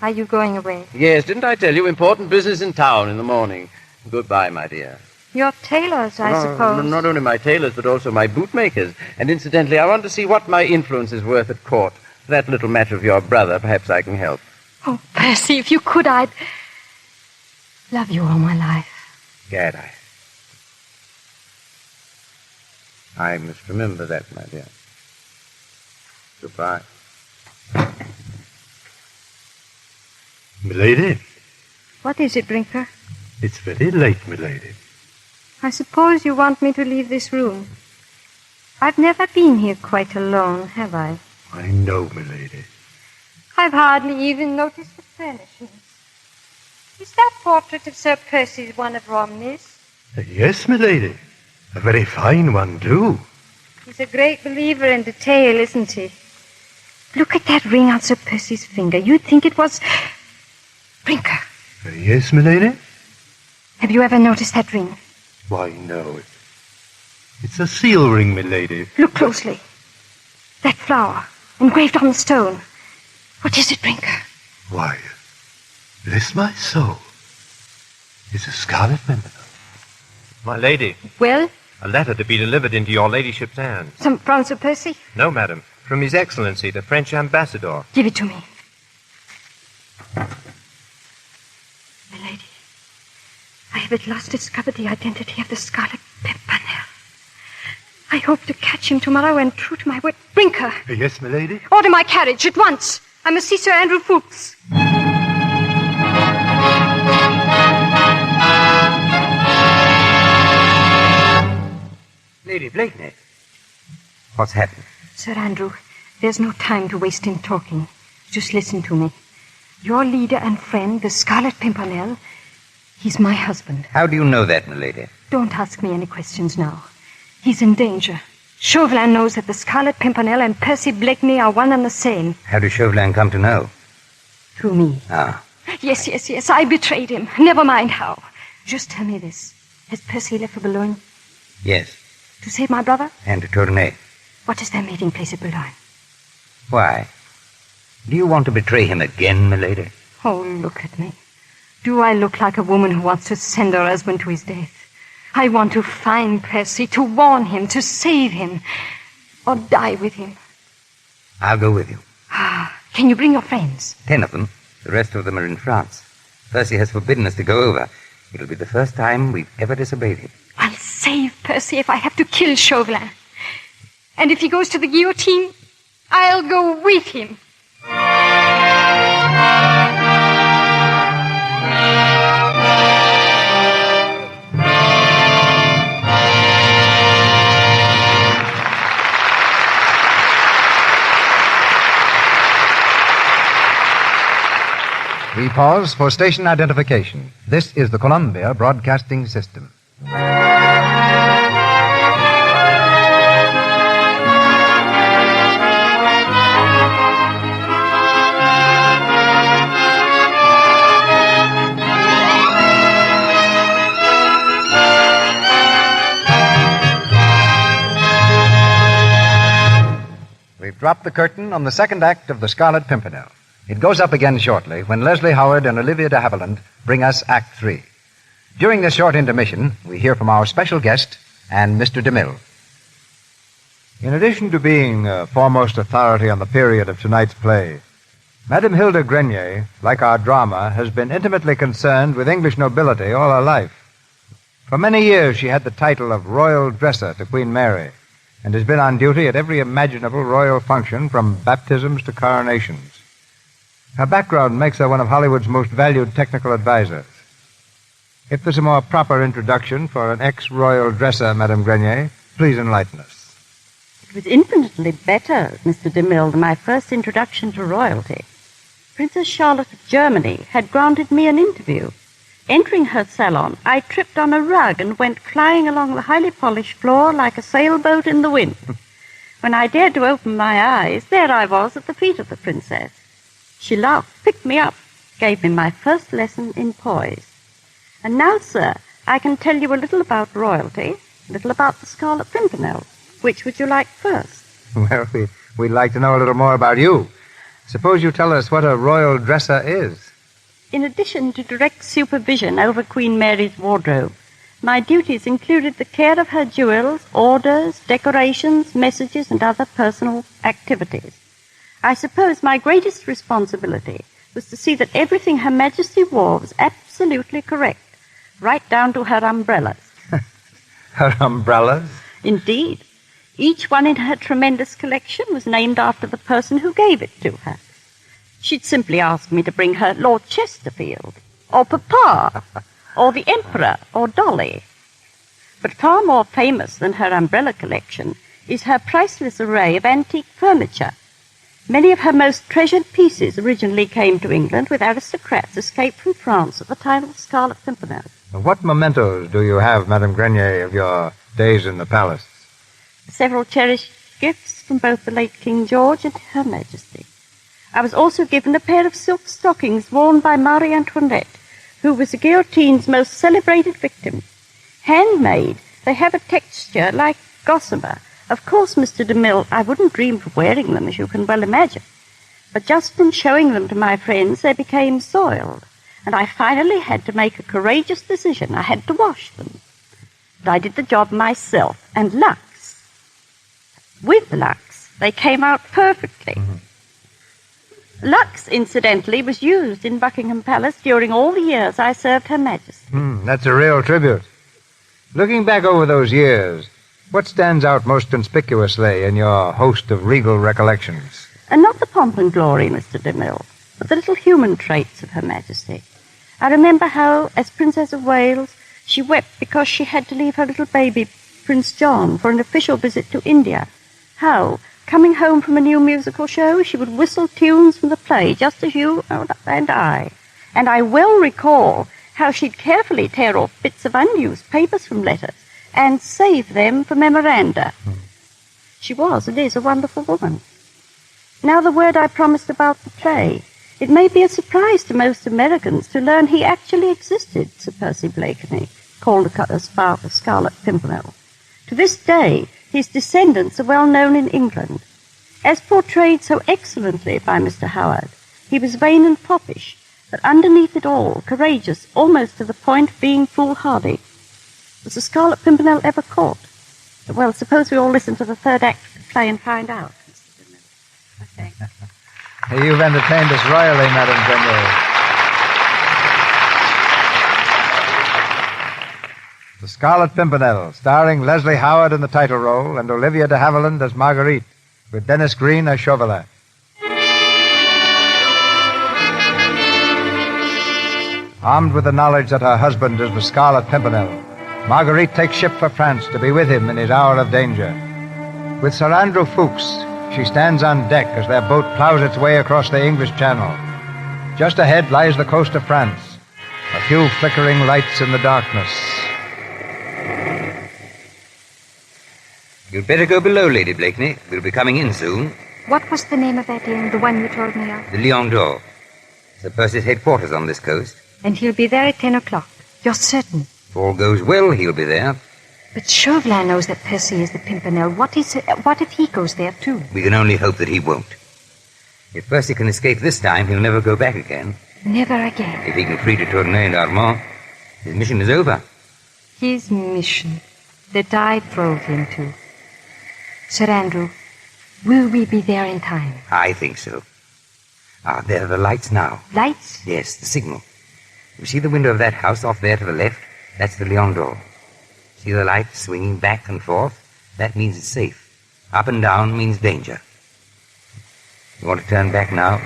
Are you going away? Yes, didn't I tell you? Important business in town in the morning. Goodbye, my dear. Your tailors, I suppose. Not only my tailors, but also my bootmakers. And incidentally, I want to see what my influence is worth at court. For that little matter of your brother, perhaps I can help. Oh, Percy, if you could, I'd love you all my life. Gad, I must remember that, my dear. Goodbye. Milady? What is it, Brinker? It's very late, milady. I suppose you want me to leave this room. I've never been here quite alone, have I? I know, milady. I've hardly even noticed the furnishings. Is that portrait of Sir Percy one of Romney's? Yes, milady. A very fine one, too. He's a great believer in detail, isn't he? Look at that ring on Sir Percy's finger. You'd think it was... Brinker. Yes, milady? Have you ever noticed that ring? Why, no. It's a seal ring, milady. Look closely. That flower, engraved on the stone. What is it, Brinker? Why, bless my soul. It's a Scarlet Pimpernel. My lady. Well? A letter to be delivered into your ladyship's hands. From Sir Percy? No, madam. From His Excellency, the French ambassador. Give it to me. My lady, I have at last discovered the identity of the Scarlet Pimpernel. I hope to catch him tomorrow, and true to my word... Brinker! Yes, my lady? Order my carriage at once. I must see Sir Andrew Fuchs. Lady Blakeney. What's happened? Sir Andrew, there's no time to waste in talking. Just listen to me. Your leader and friend, the Scarlet Pimpernel, he's my husband. How do you know that, my lady? Don't ask me any questions now. He's in danger. Chauvelin knows that the Scarlet Pimpernel and Percy Blakeney are one and the same. How did Chauvelin come to know? Through me. Ah. Yes. I betrayed him. Never mind how. Just tell me this. Has Percy left for Boulogne? Yes. To save my brother? And to Tournai. What is their meeting place at Boulogne? Why? Do you want to betray him again, milady? Oh, look at me. Do I look like a woman who wants to send her husband to his death? I want to find Percy, to warn him, to save him, or die with him. I'll go with you. Can you bring your friends? 10 of them. The rest of them are in France. Percy has forbidden us to go over. It'll be the first time we've ever disobeyed him. I'll save Percy if I have to kill Chauvelin. And if he goes to the guillotine, I'll go with him. We pause for station identification. This is the Columbia Broadcasting System. We've dropped the curtain on the second act of The Scarlet Pimpernel. It goes up again shortly when Leslie Howard and Olivia de Havilland bring us Act 3. During this short intermission, we hear from our special guest and Mr. DeMille. In addition to being foremost authority on the period of tonight's play, Madame Hilda Grenier, like our drama, has been intimately concerned with English nobility all her life. For many years she had the title of Royal Dresser to Queen Mary and has been on duty at every imaginable royal function from baptisms to coronations. Her background makes her one of Hollywood's most valued technical advisors. If there's a more proper introduction for an ex-royal dresser, Madame Grenier, please enlighten us. It was infinitely better, Mr. DeMille, than my first introduction to royalty. Princess Charlotte of Germany had granted me an interview. Entering her salon, I tripped on a rug and went flying along the highly polished floor like a sailboat in the wind. When I dared to open my eyes, there I was at the feet of the princess. She laughed, picked me up, gave me my first lesson in poise. And now, sir, I can tell you a little about royalty, a little about the Scarlet Pimpernel. Which would you like first? Well, we'd like to know a little more about you. Suppose you tell us what a royal dresser is. In addition to direct supervision over Queen Mary's wardrobe, my duties included the care of her jewels, orders, decorations, messages, and other personal activities. I suppose my greatest responsibility was to see that everything Her Majesty wore was absolutely correct, right down to her umbrellas. Her umbrellas? Indeed. Each one in her tremendous collection was named after the person who gave it to her. She'd simply ask me to bring her Lord Chesterfield, or Papa, or the Emperor, or Dolly. But far more famous than her umbrella collection is her priceless array of antique furniture. Many of her most treasured pieces originally came to England with aristocrats escaped from France at the time of the Scarlet Pimpernel. What mementos do you have, Madame Grenier, of your days in the palace? Several cherished gifts from both the late King George and Her Majesty. I was also given a pair of silk stockings worn by Marie Antoinette, who was the guillotine's most celebrated victim. Handmade, they have a texture like gossamer. Of course, Mr. DeMille, I wouldn't dream of wearing them, as you can well imagine. But just from showing them to my friends, they became soiled, and I finally had to make a courageous decision. I had to wash them. But I did the job myself, and with Lux, they came out perfectly. Mm-hmm. Lux, incidentally, was used in Buckingham Palace during all the years I served Her Majesty. That's a real tribute. Looking back over those years, what stands out most conspicuously in your host of regal recollections? And not the pomp and glory, Mr. DeMille, but the little human traits of Her Majesty. I remember how, as Princess of Wales, she wept because she had to leave her little baby, Prince John, for an official visit to India. How, coming home from a new musical show, she would whistle tunes from the play, just as you and I. And I well recall how she'd carefully tear off bits of unused papers from letters and save them for memoranda. She was and is a wonderful woman. Now the word I promised about the play. It may be a surprise to most Americans to learn he actually existed, Sir Percy Blakeney, called the Scarlet Pimpernel. To this day, his descendants are well known in England. As portrayed so excellently by Mr. Howard, he was vain and foppish, but underneath it all, courageous, almost to the point of being foolhardy. Was the Scarlet Pimpernel ever caught? Well, suppose we all listen to the third act of the play and find out. You've entertained us royally, Madame Grenier. The Scarlet Pimpernel, starring Leslie Howard in the title role and Olivia de Havilland as Marguerite, with Dennis Green as Chauvelin. Armed with the knowledge that her husband is the Scarlet Pimpernel, Marguerite takes ship for France to be with him in his hour of danger. With Sir Andrew Fuchs, she stands on deck as their boat plows its way across the English Channel. Just ahead lies the coast of France, a few flickering lights in the darkness. You'd better go below, Lady Blakeney. We'll be coming in soon. What was the name of that inn, the one you told me of? The Lion d'Or. Sir Percy's headquarters on this coast. And he'll be there at 10 o'clock. You're certain? If all goes well, he'll be there. But Chauvelin knows that Percy is the Pimpernel. What if he goes there, too? We can only hope that he won't. If Percy can escape this time, he'll never go back again. Never again. If he can free de Tournay and Armand, his mission is over. His mission that I drove him to. Sir Andrew, will we be there in time? I think so. Ah, there are the lights now. Lights? Yes, the signal. You see the window of that house off there to the left? That's the Lion d'Or. See the light swinging back and forth? That means it's safe. Up and down means danger. You want to turn back now?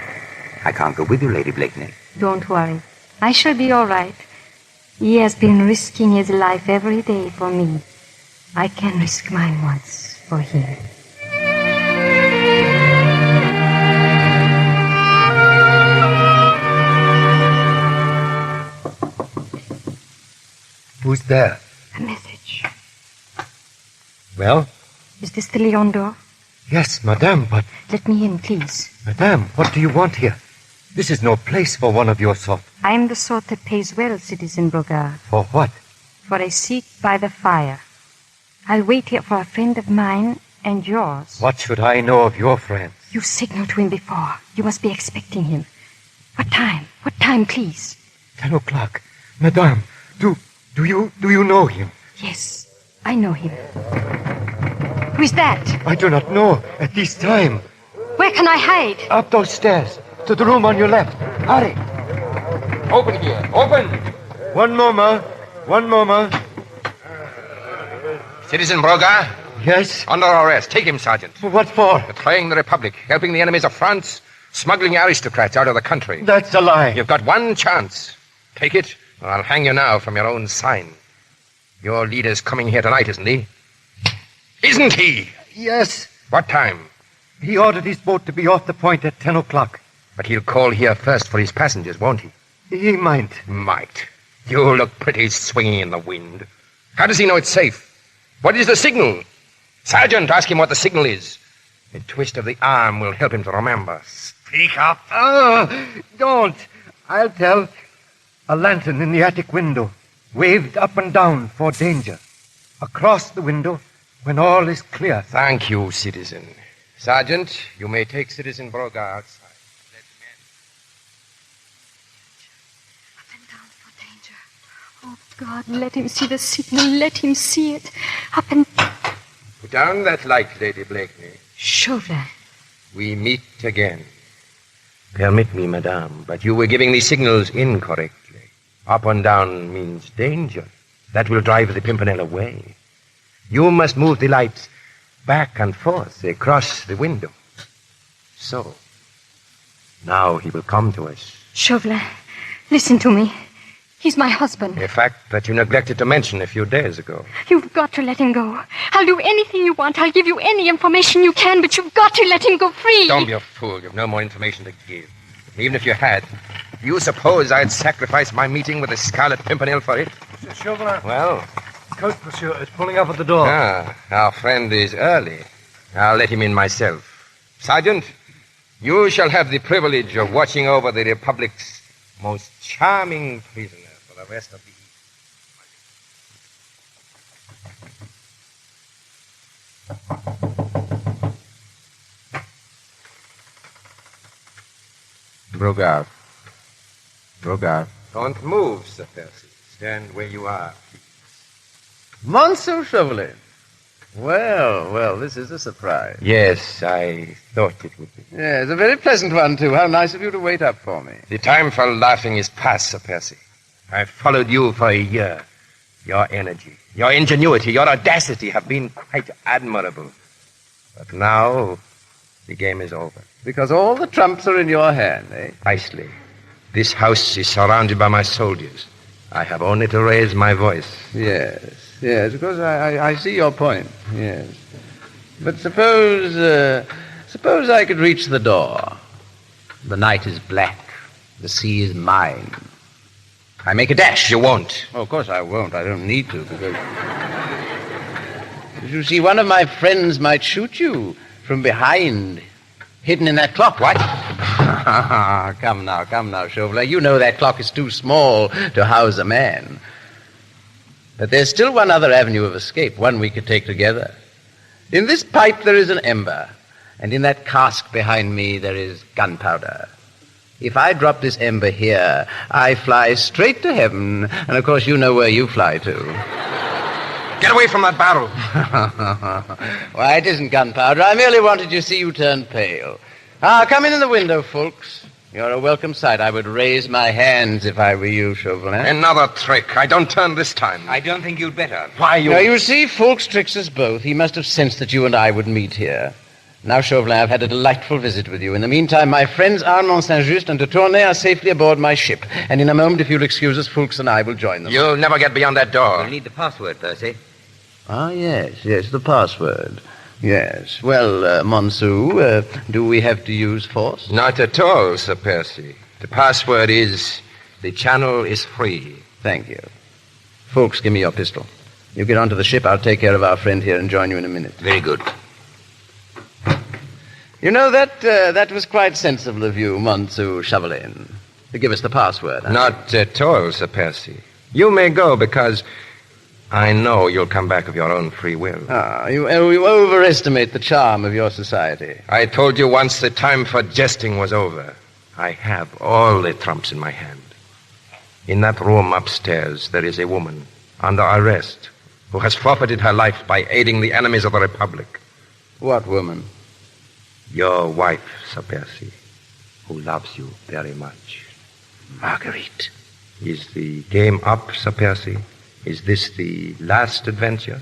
I can't go with you, Lady Blakeney. Don't worry. I shall be all right. He has been risking his life every day for me. I can risk mine once for him. Who's there? A message. Well? Is this the Lion d'Or? Yes, madame, but... Let me in, please. Madame, what do you want here? This is no place for one of your sort. I am the sort that pays well, Citizen Brogard. For what? For a seat by the fire. I'll wait here for a friend of mine and yours. What should I know of your friends? You signaled to him before. You must be expecting him. What time? What time, please? 10 o'clock. Madame, do you know him? Yes, I know him. Who is that? I do not know at this time. Where can I hide? Up those stairs, to the room on your left. Hurry. Open here. Open. One moment. Citizen Brogard? Yes? Under arrest. Take him, Sergeant. What for? Betraying the Republic, helping the enemies of France, smuggling aristocrats out of the country. That's a lie. You've got one chance. Take it, or I'll hang you now from your own sign. Your leader's coming here tonight, isn't he? Isn't he? Yes. What time? He ordered his boat to be off the point at 10 o'clock. But he'll call here first for his passengers, won't he? He might. Might. You look pretty swinging in the wind. How does he know it's safe? What is the signal? Sergeant, ask him what the signal is. A twist of the arm will help him to remember. Speak up. Don't. I'll tell. A lantern in the attic window, waved up and down for danger. Across the window, when all is clear. Thank you, citizen. Sergeant, you may take Citizen Brogard outside. Up and down for danger. Oh, God, let him see the signal. Let him see it. Up and... Put down that light, Lady Blakeney. Chauvelin. We meet again. Permit me, madame, but you were giving the signals incorrectly. Up and down means danger. That will drive the Pimpernel away. You must move the lights back and forth across the window. So. Now he will come to us. Chauvelin, listen to me. He's my husband. A fact that you neglected to mention a few days ago. You've got to let him go. I'll do anything you want. I'll give you any information you can, but you've got to let him go free. Don't be a fool. You've no more information to give. Even if you had, do you suppose I'd sacrifice my meeting with the Scarlet Pimpernel for it? Monsieur Chauvelin. Well? Coach, monsieur, is pulling up at the door. Ah, our friend is early. I'll let him in myself. Sergeant, you shall have the privilege of watching over the Republic's most charming prisoner for the rest of the Brogard. Don't move, Sir Percy. Stand where you are. Monsieur Chauvelin, Well, this is a surprise. Yes, I thought it would be. Yes, a very pleasant one, too. How nice of you to wait up for me. The time for laughing is past, Sir Percy. I've followed you for a year. Your energy, your ingenuity, your audacity have been quite admirable. But now, the game is over. Because all the trumps are in your hand, eh? Precisely. This house is surrounded by my soldiers. I have only to raise my voice. Yes, of course, I see your point, yes. But suppose I could reach the door. The night is black. The sea is mine. I make a dash. You won't. Oh, of course I won't. I don't need to, because... You see, one of my friends might shoot you from behind, hidden in that clock. What? Come now, Chauvelin. You know that clock is too small to house a man. But there's still one other avenue of escape, one we could take together. In this pipe there is an ember, and in that cask behind me there is gunpowder. If I drop this ember here, I fly straight to heaven, and of course you know where you fly to. Get away from that barrel. Why, it isn't gunpowder. I merely wanted to see you turn pale. Come in the window, folks. You're a welcome sight. I would raise my hands if I were you, Chauvelin. Another trick. I don't turn this time. I don't think you'd better. Why, you... Now, you see, Fulks tricks us both. He must have sensed that you and I would meet here. Now, Chauvelin, I've had a delightful visit with you. In the meantime, my friends Armand Saint-Just and de Tournay are safely aboard my ship. And in a moment, if you'll excuse us, Fulks and I will join them. You'll never get beyond that door. We'll need the password, Percy. Yes, the password. Yes. Well, Monsieur, do we have to use force? Not at all, Sir Percy. The password is, the channel is free. Thank you. Folks, give me your pistol. You get onto the ship, I'll take care of our friend here and join you in a minute. Very good. You know, that was quite sensible of you, Monsieur Chauvelin, to give us the password. Huh? Not at all, Sir Percy. You may go because I know you'll come back of your own free will. You overestimate the charm of your society. I told you once the time for jesting was over. I have all the trumps in my hand. In that room upstairs, there is a woman under arrest who has forfeited her life by aiding the enemies of the Republic. What woman? Your wife, Sir Percy, who loves you very much. Marguerite. Is the game up, Sir Percy? Is this the last adventure?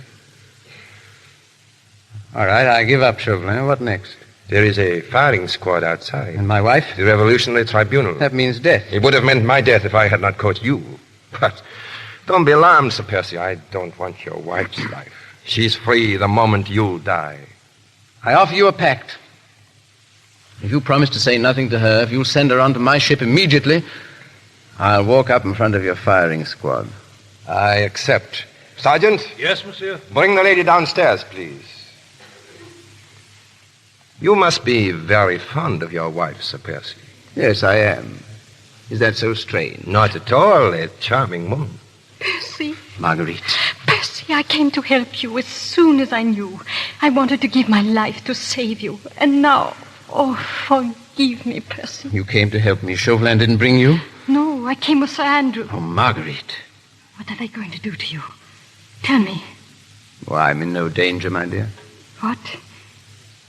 All right, I give up, Chauvelin. What next? There is a firing squad outside. And my wife? The Revolutionary Tribunal. That means death. It would have meant my death if I had not caught you. But don't be alarmed, Sir Percy. I don't want your wife's life. She's free the moment you die. I offer you a pact. If you promise to say nothing to her, if you'll send her onto my ship immediately, I'll walk up in front of your firing squad. I accept. Sergeant? Yes, monsieur? Bring the lady downstairs, please. You must be very fond of your wife, Sir Percy. Yes, I am. Is that so strange? Not at all. A charming woman. Percy. Marguerite. Percy, I came to help you as soon as I knew. I wanted to give my life to save you. And now, oh, forgive me, Percy. You came to help me. Chauvelin didn't bring you? No, I came with Sir Andrew. Oh, Marguerite. What are they going to do to you? Tell me. Well, I'm in no danger, my dear. What?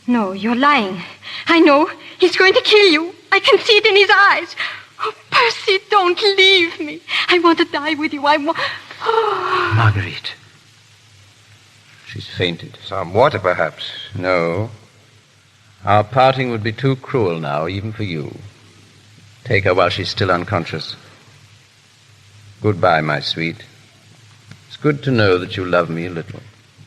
No, you're lying. I know. He's going to kill you. I can see it in his eyes. Oh, Percy, don't leave me. I want to die with you. Oh. Marguerite. She's fainted. Some water, perhaps? No. Our parting would be too cruel now, even for you. Take her while she's still unconscious. Goodbye, my sweet. It's good to know that you love me a little.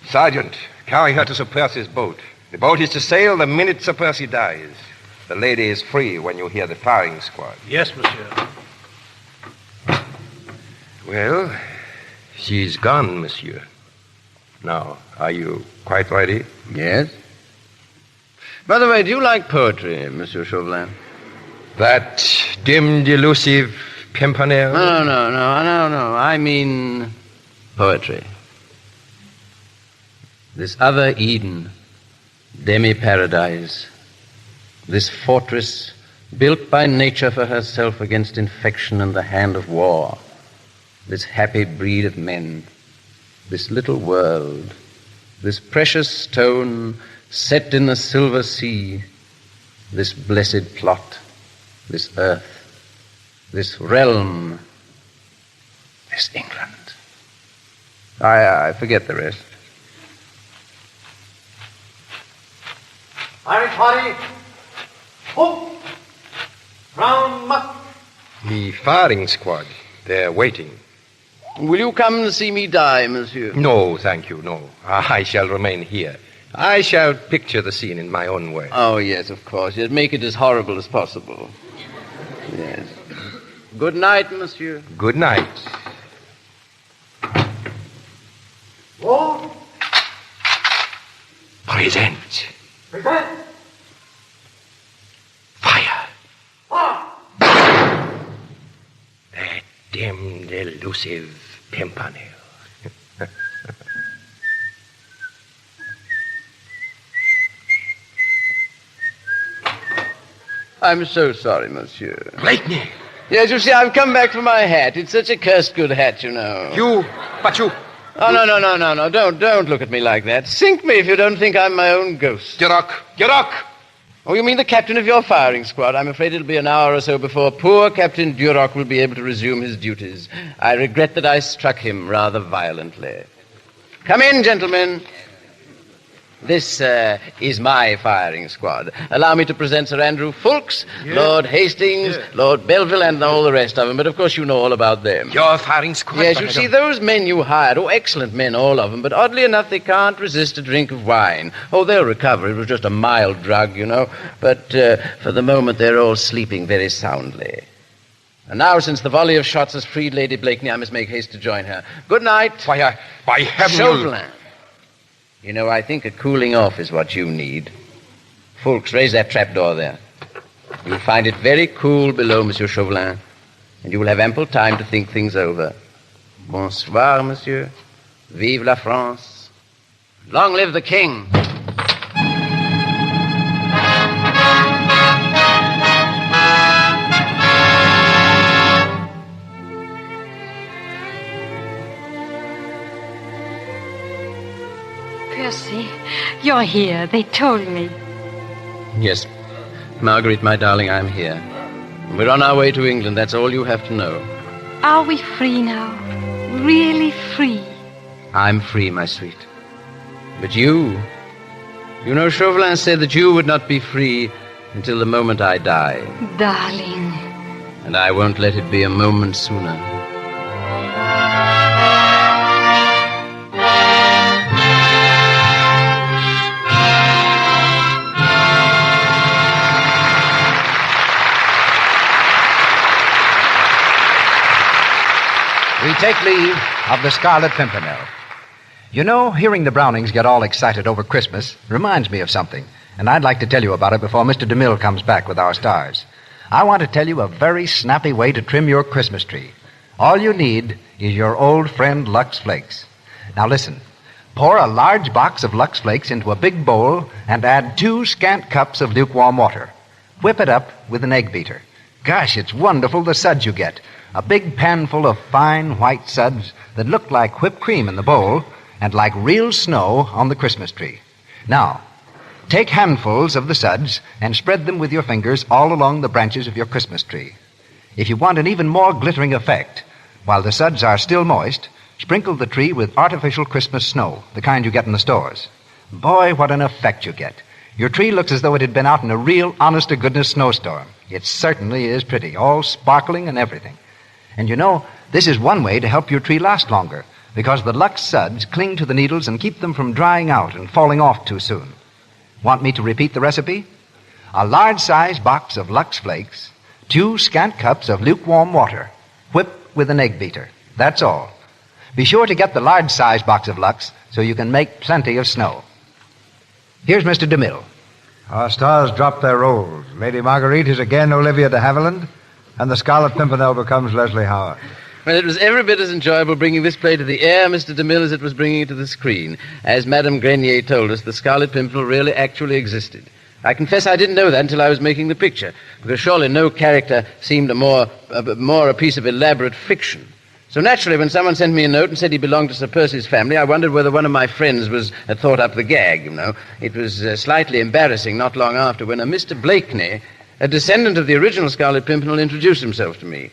Sergeant, carry her to Sir Percy's boat. The boat is to sail the minute Sir Percy dies. The lady is free when you hear the firing squad. Yes, monsieur. Well, she's gone, monsieur. Now, are you quite ready? Yes. By the way, do you like poetry, Monsieur Chauvelin? That dim, delusive Pimpernel? No. I mean poetry. This other Eden, demi-paradise, this fortress built by nature for herself against infection and the hand of war, this happy breed of men, this little world, this precious stone set in the silver sea, this blessed plot, this earth, this realm, this England. I forget the rest. Irish party. Hope. Round muck. The firing squad. They're waiting. Will you come and see me die, monsieur? No, thank you, no. I shall remain here. I shall picture the scene in my own way. Oh, yes, of course. Yes, make it as horrible as possible. Yes. Good night, monsieur. Good night. Roll. Present. Present. Fire. Ah. That damned elusive Pimpernel. I'm so sorry, monsieur. Blakeney! Yes, you see, I've come back for my hat. It's such a cursed good hat, you know. But you... Oh, no. Don't look at me like that. Sink me if you don't think I'm my own ghost. Duroc! Oh, you mean the captain of your firing squad? I'm afraid it'll be an hour or so before poor Captain Duroc will be able to resume his duties. I regret that I struck him rather violently. Come in, gentlemen. This is my firing squad. Allow me to present Sir Andrew Fulks, Lord Hastings, Lord Belville, and all the rest of them. But, of course, you know all about them. Your firing squad? Yes, you see, those men you hired, excellent men, all of them. But oddly enough, they can't resist a drink of wine. Oh, they'll recover. It was just a mild drug, you know. But for the moment, they're all sleeping very soundly. And now, since the volley of shots has freed Lady Blakeney, I must make haste to join her. Good night. By heaven... Chauvelin. You know, I think a cooling off is what you need. Fulks, raise that trapdoor there. You'll find it very cool below, Monsieur Chauvelin, and you will have ample time to think things over. Bonsoir, monsieur. Vive la France. Long live the king. Percy, you're here. They told me. Yes. Marguerite, my darling, I'm here. We're on our way to England. That's all you have to know. Are we free now? Really free? I'm free, my sweet. But you... You know, Chauvelin said that you would not be free until the moment I die. Darling. And I won't let it be a moment sooner. We take leave of the Scarlet Pimpernel. You know, hearing the Brownings get all excited over Christmas reminds me of something, and I'd like to tell you about it before Mr. DeMille comes back with our stars. I want to tell you a very snappy way to trim your Christmas tree. All you need is your old friend Lux Flakes. Now listen, pour a large box of Lux Flakes into a big bowl and add 2 scant cups of lukewarm water. Whip it up with an egg beater. Gosh, it's wonderful the suds you get. A big pan full of fine white suds that look like whipped cream in the bowl and like real snow on the Christmas tree. Now, take handfuls of the suds and spread them with your fingers all along the branches of your Christmas tree. If you want an even more glittering effect, while the suds are still moist, sprinkle the tree with artificial Christmas snow, the kind you get in the stores. Boy, what an effect you get. Your tree looks as though it had been out in a real honest-to-goodness snowstorm. It certainly is pretty, all sparkling and everything. And you know, this is one way to help your tree last longer, because the Lux suds cling to the needles and keep them from drying out and falling off too soon. Want me to repeat the recipe? A large-sized box of Lux Flakes, 2 scant cups of lukewarm water, whipped with an egg beater. That's all. Be sure to get the large-sized box of Lux so you can make plenty of snow. Here's Mr. DeMille. Our stars drop their roles. Lady Marguerite is again Olivia de Havilland, and the Scarlet Pimpernel becomes Leslie Howard. Well, it was every bit as enjoyable bringing this play to the air, Mr. DeMille, as it was bringing it to the screen. As Madame Grenier told us, the Scarlet Pimpernel really actually existed. I confess I didn't know that until I was making the picture, because surely no character seemed more a piece of elaborate fiction. So naturally, when someone sent me a note and said he belonged to Sir Percy's family, I wondered whether one of my friends had thought up the gag, you know. It was slightly embarrassing not long after when a Mr. Blakeney, a descendant of the original Scarlet Pimpernel, introduced himself to me.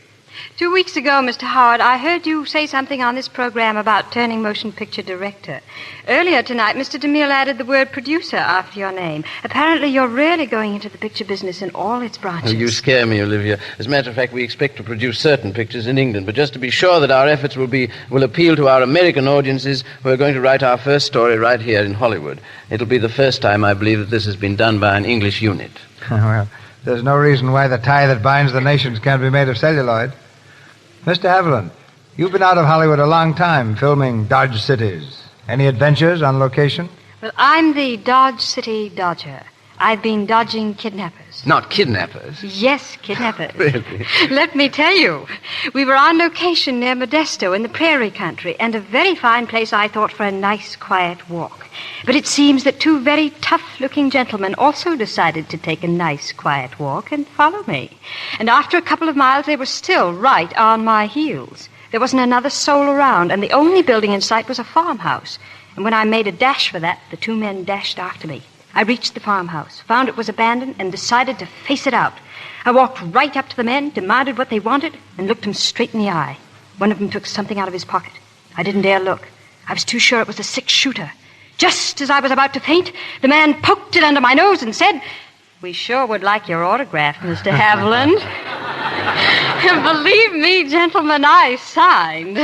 2 weeks ago, Mr. Howard, I heard you say something on this program about turning motion picture director. Earlier tonight, Mr. DeMille added the word producer after your name. Apparently, you're really going into the picture business in all its branches. Oh, you scare me, Olivia. As a matter of fact, we expect to produce certain pictures in England, but just to be sure that our efforts will appeal to our American audiences, we're going to write our first story right here in Hollywood. It'll be the first time, I believe, that this has been done by an English unit. Well, there's no reason why the tie that binds the nations can't be made of celluloid. Mr. Havilland, you've been out of Hollywood a long time, filming Dodge Cities. Any adventures on location? Well, I'm the Dodge City Dodger. I've been dodging kidnappers. Not kidnappers? Yes, kidnappers. Really? Let me tell you. We were on location near Modesto in the prairie country, and a very fine place, I thought, for a nice, quiet walk. But it seems that 2 very tough-looking gentlemen also decided to take a nice, quiet walk and follow me. And after a couple of miles, they were still right on my heels. There wasn't another soul around, and the only building in sight was a farmhouse. And when I made a dash for that, the 2 men dashed after me. I reached the farmhouse, found it was abandoned, and decided to face it out. I walked right up to the men, demanded what they wanted, and looked them straight in the eye. One of them took something out of his pocket. I didn't dare look. I was too sure it was a 6-shooter. Just as I was about to faint, the man poked it under my nose and said, "We sure would like your autograph, Mr. Havilland." And believe me, gentlemen, I signed.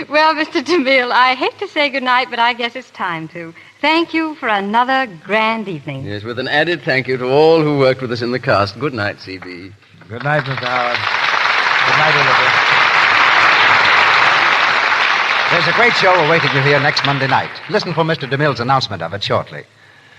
Well, Mr. DeMille, I hate to say goodnight, but I guess it's time to. Thank you for another grand evening. Yes, with an added thank you to all who worked with us in the cast. Good night, C.B. Good night, Mr. Howard. Good night, Olivia. There's a great show awaiting you here next Monday night. Listen for Mr. DeMille's announcement of it shortly.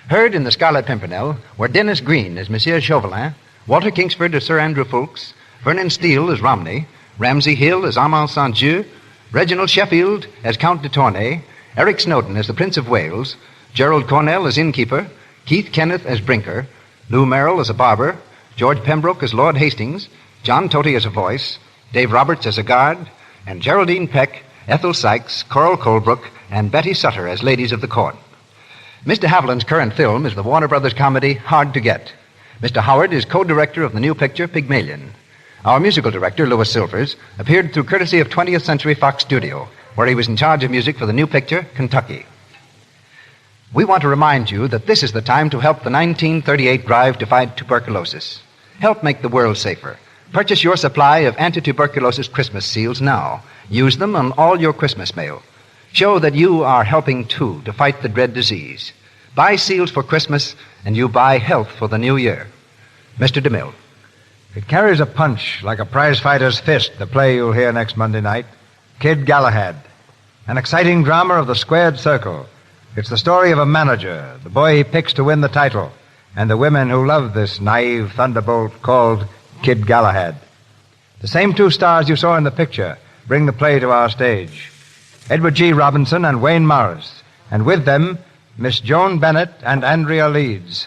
Heard in the Scarlet Pimpernel were Dennis Green as Monsieur Chauvelin, Walter Kingsford as Sir Andrew Ffoulkes, Vernon Steele as Romney, Ramsay Hill as Armand St. Reginald Sheffield as Count de Tournay, Eric Snowden as the Prince of Wales, Gerald Cornell as innkeeper, Keith Kenneth as Brinker, Lou Merrill as a barber, George Pembroke as Lord Hastings, John Toty as a voice, Dave Roberts as a guard, and Geraldine Peck, Ethel Sykes, Coral Colebrook, and Betty Sutter as ladies of the court. Mr. Haviland's current film is the Warner Brothers comedy Hard to Get. Mr. Howard is co-director of the new picture Pygmalion. Our musical director, Louis Silvers, appeared through courtesy of 20th Century Fox Studio, where he was in charge of music for the new picture Kentucky. We want to remind you that this is the time to help the 1938 drive to fight tuberculosis. Help make the world safer. Purchase your supply of anti-tuberculosis Christmas seals now. Use them on all your Christmas mail. Show that you are helping, too, to fight the dread disease. Buy seals for Christmas, and you buy health for the new year. Mr. DeMille. It carries a punch like a prize-fighter's fist, the play you'll hear next Monday night. Kid Galahad. An exciting drama of the squared circle. It's the story of a manager, the boy he picks to win the title, and the women who love this naive thunderbolt called Kid Galahad. The same 2 stars you saw in the picture bring the play to our stage. Edward G. Robinson and Wayne Morris, and with them, Miss Joan Bennett and Andrea Leeds.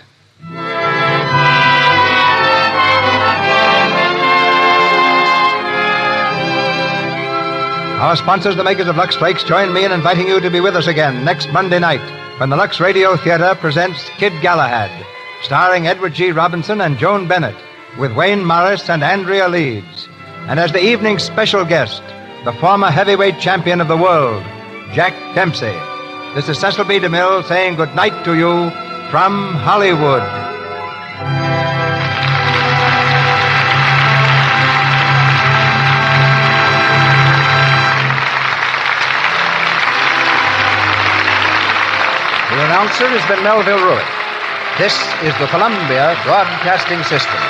Our sponsors, the makers of Lux Flakes, join me in inviting you to be with us again next Monday night when the Lux Radio Theater presents Kid Galahad, starring Edward G. Robinson and Joan Bennett, with Wayne Morris and Andrea Leeds. And as the evening's special guest, the former heavyweight champion of the world, Jack Dempsey. This is Cecil B. DeMille saying good night to you from Hollywood. The announcer has been Melville Ruick. This is the Columbia Broadcasting System.